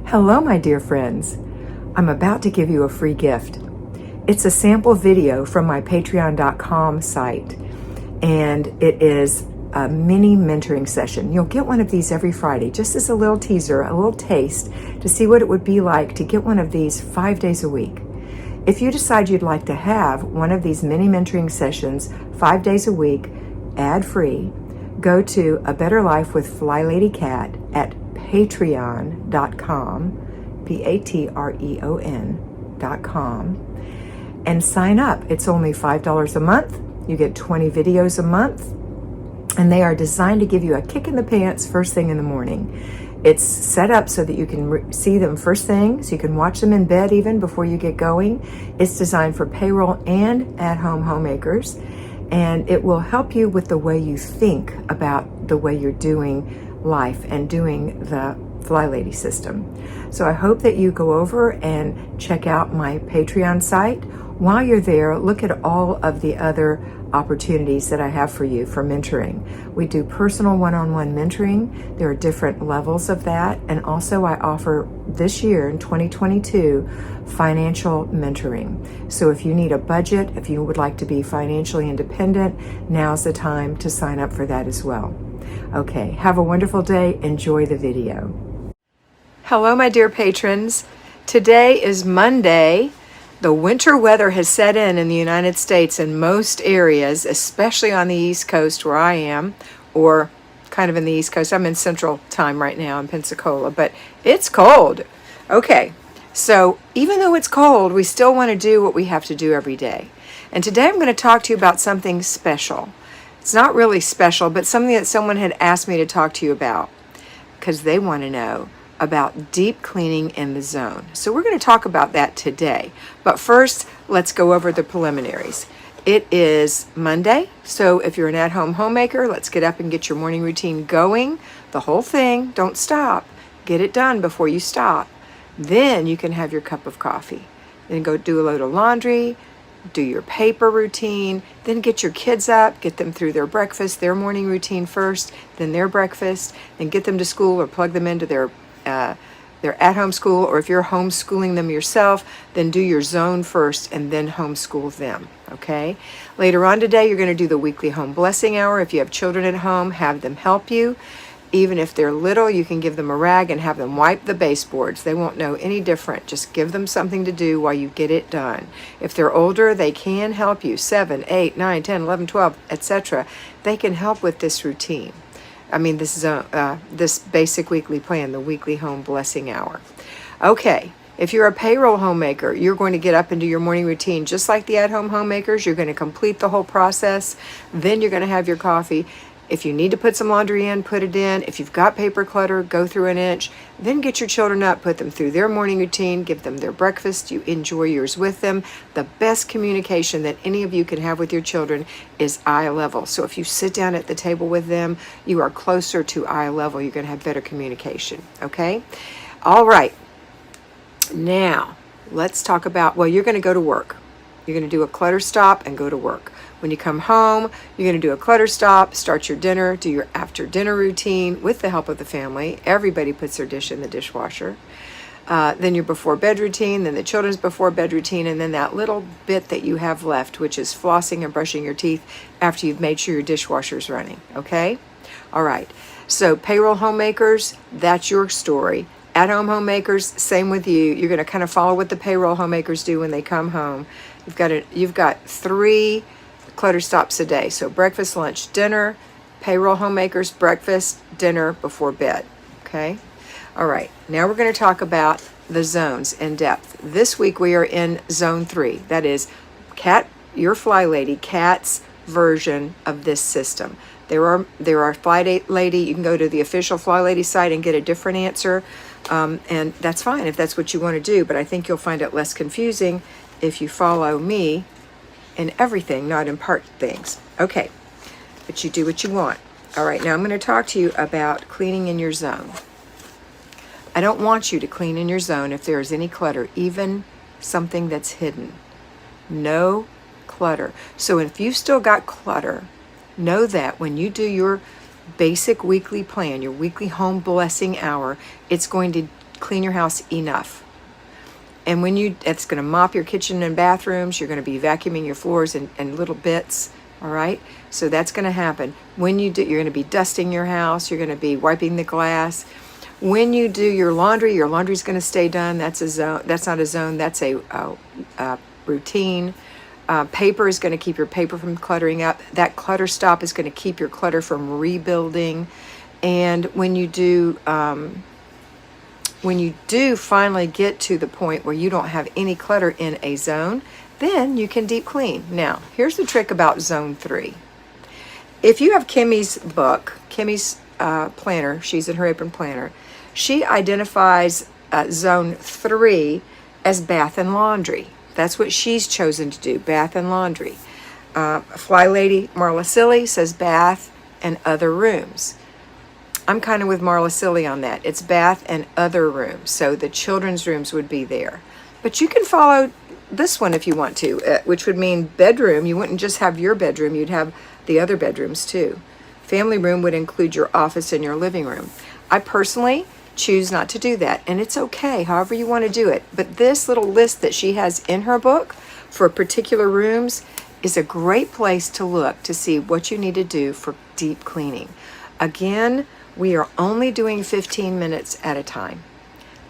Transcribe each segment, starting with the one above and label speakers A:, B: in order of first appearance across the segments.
A: Hello, my dear friends. I'm about to give you a free gift. It's a sample video from my patreon.com site, and it is a mini mentoring session. You'll get one of these every Friday, just as a little teaser, a little taste to see what it would be like to get one of these 5 days a week. If you decide you'd like to have one of these mini mentoring sessions 5 days a week, ad-free, go to A Better Life with FlyLady Kat at patreon.com, patreon.com, and sign up. It's only $5 a month. You get 20 videos a month, and they are designed to give you a kick in the pants first thing in the morning. It's set up so that you can see them first thing, so you can watch them in bed even before you get going. It's designed for payroll and at-home homemakers, and it will help you with the way you think about the way you're doing life and doing the FlyLady system. So I hope that you go over and check out my Patreon site. While you're there, look at all of the other opportunities that I have for you for mentoring. We do personal one-on-one mentoring. There are different levels of that. And also I offer this year in 2022 financial mentoring. So if you need a budget, if you would like to be financially independent, now's the time to sign up for that as well. Okay, have a wonderful day. Enjoy the video. Hello, my dear patrons. Today is Monday. The winter weather has set in the United States in most areas, especially on the East Coast where I am, or kind of in the East Coast. I'm in Central Time right now in Pensacola, but it's cold. Okay, so even though it's cold, we still want to do what we have to do every day. And today I'm going to talk to you about something special. It's not really special, but something that someone had asked me to talk to you about because they want to know about deep cleaning in the zone. So we're going to talk about that today. But first, let's go over the preliminaries. It is Monday, so if you're an at-home homemaker, let's get up and get your morning routine going. The whole thing, don't stop. Get it done before you stop. Then you can have your cup of coffee. Then go do a load of laundry, do your paper routine, then get your kids up, get them through their breakfast, their morning routine first, then their breakfast, then get them to school or plug them into their at-home school, or if you're homeschooling them yourself, then do your zone first and then homeschool them, okay? Later on today, you're going to do the weekly home blessing hour. If you have children at home, have them help you. Even if they're little, you can give them a rag and have them wipe the baseboards. They won't know any different. Just give them something to do while you get it done. If they're older, they can help you, 7, 8, 9, 10, 11, 12, etc. They can help with this routine. This basic weekly plan, the weekly home blessing hour. Okay, if you're a payroll homemaker, you're going to get up and do your morning routine just like the at-home homemakers. You're going to complete the whole process. Then you're going to have your coffee. If you need to put some laundry in, put it in. If you've got paper clutter, go through an inch. Then get your children up, put them through their morning routine, give them their breakfast. You enjoy yours with them. The best communication that any of you can have with your children is eye level. So if you sit down at the table with them, you are closer to eye level. You're going to have better communication, okay? All right. Now, let's talk about, well, you're going to go to work. You're going to do a clutter stop and go to work. When you come home, you're going to do a clutter stop, start your dinner, do your after dinner routine with the help of the family. Everybody puts their dish in the dishwasher. Then your before bed routine, then the children's before bed routine, and then that little bit that you have left, which is flossing and brushing your teeth after you've made sure your dishwasher's running, okay? All right, so payroll homemakers, that's your story. At-home homemakers, same with you. You're going to kind of follow what the payroll homemakers do when they come home. You've got 3 clutter stops a day. So breakfast, lunch, dinner, payroll homemakers, breakfast, dinner, before bed. Okay? All right. Now we're going to talk about the zones in depth. This week we are in zone 3. That is Kat, your FlyLady, Kat's version of this system. There are FlyLady. You can go to the official FlyLady site and get a different answer. And that's fine if that's what you want to do. But I think you'll find it less confusing if you follow me in everything, not in part things. Okay, but you do what you want. All right, now I'm going to talk to you about cleaning in your zone. I don't want you to clean in your zone if there is any clutter, even something that's hidden. No clutter. So if you've still got clutter, know that when you do your basic weekly plan, your weekly home blessing hour, it's going to clean your house enough. And when it's going to mop your kitchen and bathrooms, you're going to be vacuuming your floors in little bits, all right? So that's going to happen. When you do, you're going to be dusting your house, you're going to be wiping the glass. When you do your laundry's going to stay done. That's a zone. That's not a zone, that's a routine. Paper is going to keep your paper from cluttering up. That clutter stop is going to keep your clutter from rebuilding. And when you do finally get to the point where you don't have any clutter in a zone, then you can deep clean. Now, here's the trick about zone 3. If you have Kimmy's book, Kimmy's planner, She's in Her Apron planner, she identifies zone 3 as bath and laundry. That's what she's chosen to do, bath and laundry. FlyLady Marla Silly says bath and other rooms. I'm kind of with Marla Silly on that. It's bath and other rooms. So the children's rooms would be there. But you can follow this one if you want to, which would mean bedroom. You wouldn't just have your bedroom, you'd have the other bedrooms too. Family room would include your office and your living room. I personally choose not to do that, and it's okay, however you want to do it. But this little list that she has in her book for particular rooms is a great place to look to see what you need to do for deep cleaning. Again, we are only doing 15 minutes at a time.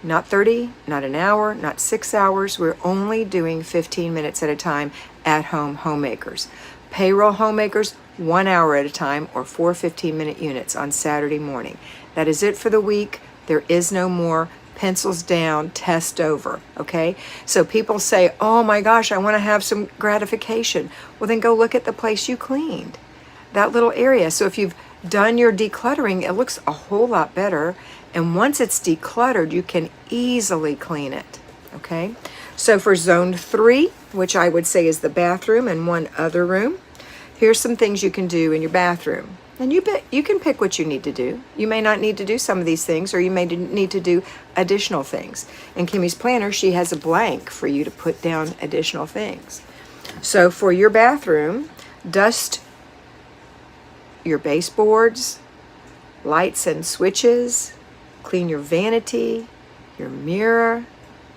A: Not 30, not an hour, not 6 hours. We're only doing 15 minutes at a time at home homemakers. Payroll homemakers, 1 hour at a time, or 4 15-minute units on Saturday morning. That is it for the week. There is no more. Pencils down, test over, okay? So people say, oh my gosh, I want to have some gratification. Well, then go look at the place you cleaned, that little area. So if you've done your decluttering, it looks a whole lot better. And once it's decluttered, you can easily clean it, okay? So for zone 3, which I would say is the bathroom and one other room, here's some things you can do in your bathroom. And you can pick what you need to do. You may not need to do some of these things, or you may need to do additional things. In Kimmy's planner, she has a blank for you to put down additional things. So for your bathroom, dust your baseboards, lights and switches, clean your vanity, your mirror,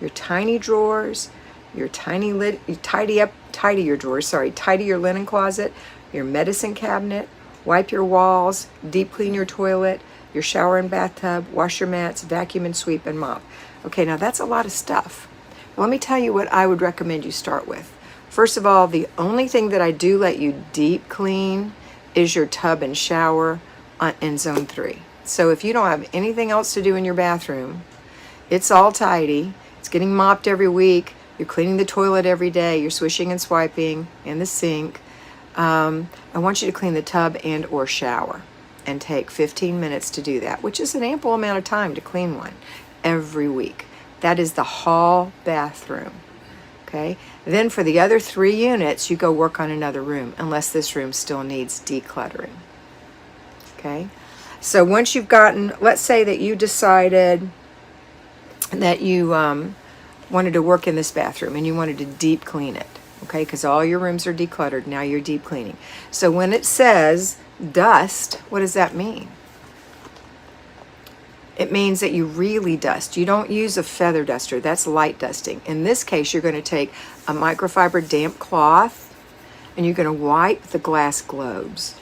A: your tiny drawers, your tiny lid, tidy your linen closet, your medicine cabinet, wipe your walls, deep clean your toilet, your shower and bathtub, wash your mats, vacuum and sweep and mop. Okay, now that's a lot of stuff. Let me tell you what I would recommend you start with. First of all, the only thing that I do let you deep clean is your tub and shower in zone 3. So if you don't have anything else to do in your bathroom, it's all tidy, it's getting mopped every week, you're cleaning the toilet every day, you're swishing and swiping in the sink, I want you to clean the tub and or shower and take 15 minutes to do that, which is an ample amount of time to clean one every week. That is the hall bathroom, okay? Then for the other 3 units, you go work on another room, unless this room still needs decluttering, okay? So once you've gotten, let's say that you decided that you wanted to work in this bathroom and you wanted to deep clean it, okay? Because all your rooms are decluttered, now you're deep cleaning. So when it says dust, what does that mean? It means that you really dust. You don't use a feather duster, that's light dusting. In this case, you're going to take a microfiber damp cloth and you're going to wipe the glass globes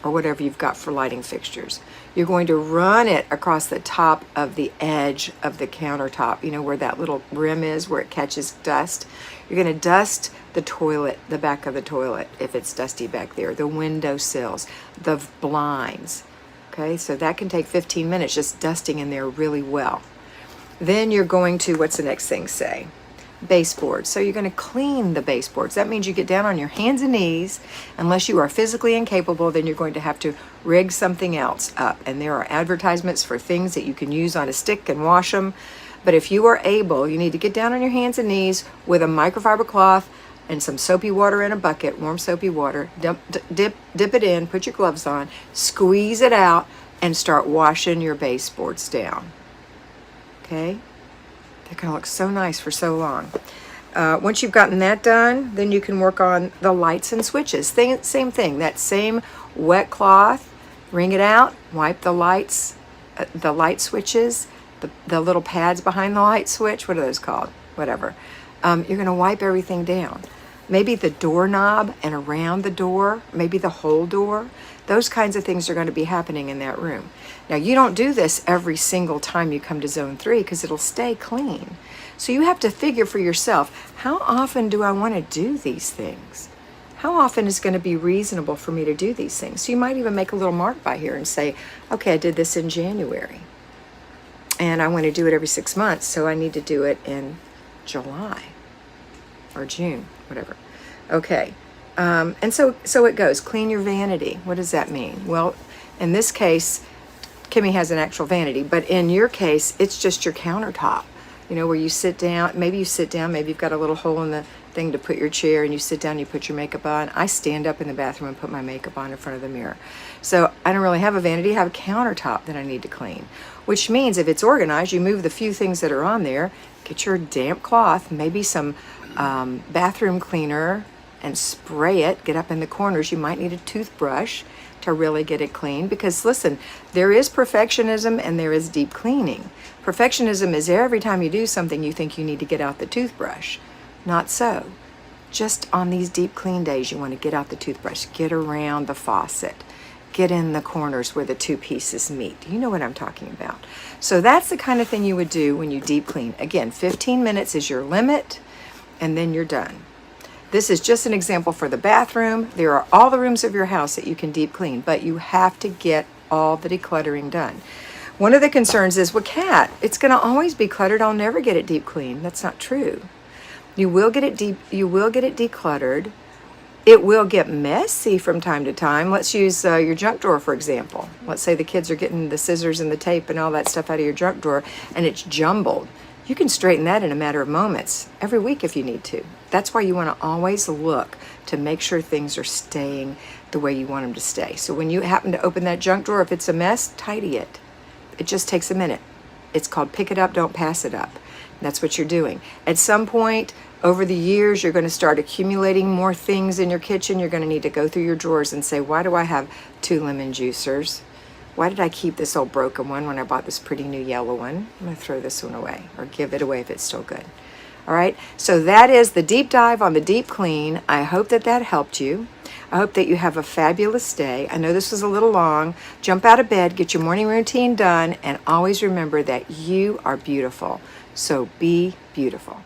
A: or whatever you've got for lighting fixtures. You're going to run it across the top of the edge of the countertop, you know, where that little rim is, where it catches dust. You're going to dust the toilet, the back of the toilet, if it's dusty back there, the window sills, the blinds. Okay, so that can take 15 minutes just dusting in there really well. Then you're going to, what's the next thing say? Baseboards. So you're going to clean the baseboards. That means you get down on your hands and knees. Unless you are physically incapable, then you're going to have to rig something else up. And there are advertisements for things that you can use on a stick and wash them. But if you are able, you need to get down on your hands and knees with a microfiber cloth and some soapy water in a bucket, warm soapy water, dip it in, put your gloves on, squeeze it out, and start washing your baseboards down. Okay? They're going to look so nice for so long. Once you've gotten that done, then you can work on the lights and switches. Same thing, that same wet cloth, wring it out, wipe the lights, the light switches, the little pads behind the light switch, what are those called? Whatever. You're going to wipe everything down. Maybe the doorknob and around the door, maybe the whole door. Those kinds of things are going to be happening in that room. Now, you don't do this every single time you come to zone 3 because it'll stay clean. So you have to figure for yourself, how often do I want to do these things? How often is going to be reasonable for me to do these things? So you might even make a little mark by here and say, okay, I did this in January. And I want to do it every 6 months, so I need to do it in July or June, whatever. Okay. And so it goes. Clean your vanity. What does that mean? Well, in this case, Kimmy has an actual vanity, but in your case, it's just your countertop. You know, where you sit down, maybe you've got a little hole in the thing to put your chair, and you sit down, you put your makeup on. I stand up in the bathroom and put my makeup on in front of the mirror. So I don't really have a vanity, I have a countertop that I need to clean, which means if it's organized, you move the few things that are on there, get your damp cloth, maybe some bathroom cleaner, and spray it, get up in the corners. You might need a toothbrush to really get it clean, because listen, there is perfectionism and there is deep cleaning. Perfectionism is every time you do something you think you need to get out the toothbrush. Not so. Just on these deep clean days, you want to get out the toothbrush, get around the faucet, get in the corners where the two pieces meet. You know what I'm talking about. So that's the kind of thing you would do when you deep clean. Again, 15 minutes is your limit, and then you're done. This is just an example for the bathroom. There are all the rooms of your house that you can deep clean, but you have to get all the decluttering done. One of the concerns is, well, Kat, it's going to always be cluttered. I'll never get it deep cleaned. That's not true. You will get it decluttered. It will get messy from time to time. Let's use your junk drawer, for example. Let's say the kids are getting the scissors and the tape and all that stuff out of your junk drawer, and it's jumbled. You can straighten that in a matter of moments, every week if you need to. That's why you want to always look to make sure things are staying the way you want them to stay. So when you happen to open that junk drawer, if it's a mess, tidy it. It just takes a minute. It's called pick it up, don't pass it up. That's what you're doing. At some point over the years, you're going to start accumulating more things in your kitchen. You're going to need to go through your drawers and say, why do I have 2 lemon juicers? Why did I keep this old broken one when I bought this pretty new yellow one? I'm going to throw this one away, or give it away if it's still good. All right, so that is the deep dive on the deep clean. I hope that helped you. I hope that you have a fabulous day. I know this was a little long. Jump out of bed, get your morning routine done, and always remember that you are beautiful. So be beautiful.